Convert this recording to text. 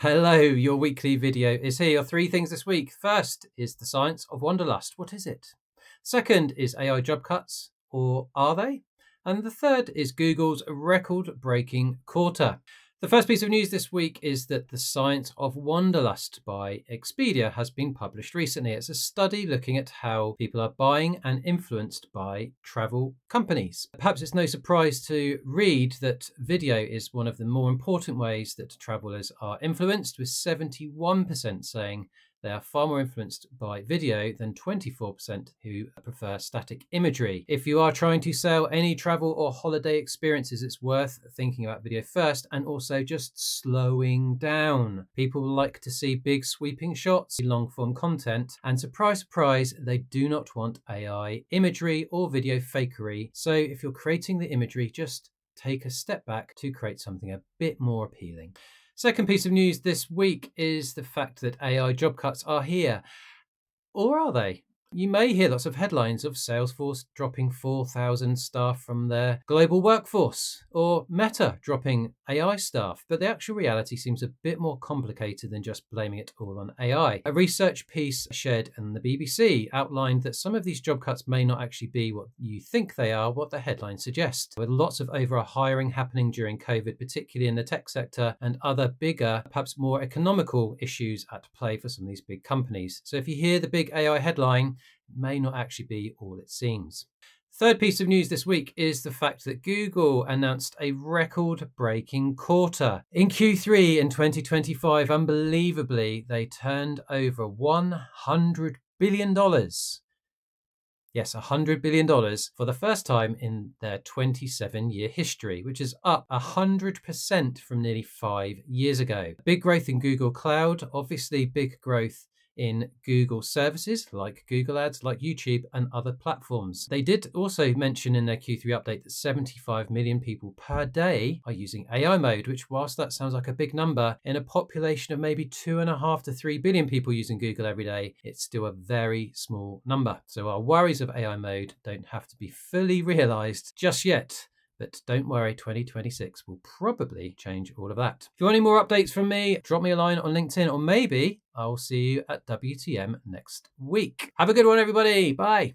Hello, your weekly video is here. Your three things this week. First is the Science of Wanderlust. What is it? Second is AI job cuts, or are they? And the third is Google's record-breaking quarter. The first piece of news this week is that the Science of Wanderlust by Expedia has been published recently. It's a study looking at how people are buying and influenced by travel companies. Perhaps it's no surprise to read that video is one of the more important ways that travelers are influenced, with 71% saying they are far more influenced by video than 24% who prefer static imagery. If you are trying to sell any travel or holiday experiences, it's worth thinking about video first and also just slowing down. People like to see big sweeping shots, long form content, and surprise, surprise, they do not want AI imagery or video fakery. So if you're creating the imagery, just take a step back to create something a bit more appealing. Second piece of news this week is the fact that AI job cuts are here. Or are they? You may hear lots of headlines of Salesforce dropping 4,000 staff from their global workforce, or Meta dropping AI staff, but the actual reality seems a bit more complicated than just blaming it all on AI. A research piece shared in the BBC outlined that some of these job cuts may not actually be what you think they are, what the headline suggests, with lots of hiring happening during COVID, particularly in the tech sector, and other bigger, perhaps more economical issues at play for some of these big companies. So if you hear the big AI headline, may not actually be all it seems. Third piece of news this week is the fact that Google announced a record-breaking quarter. In Q3 in 2025, unbelievably, they turned over $100 billion. Yes, $100 billion for the first time in their 27-year history, which is up 100% from nearly 5 years ago. Big growth in Google Cloud, obviously big growth in Google services like Google Ads, like YouTube and other platforms. They did also mention in their Q3 update that 75 million people per day are using AI mode, which, whilst that sounds like a big number, in a population of maybe 2.5 to 3 billion people using Google every day, it's still a very small number. So our worries of AI mode don't have to be fully realized just yet. But don't worry, 2026 will probably change all of that. If you want any more updates from me, drop me a line on LinkedIn, or maybe I'll see you at WTM next week. Have a good one, everybody. Bye.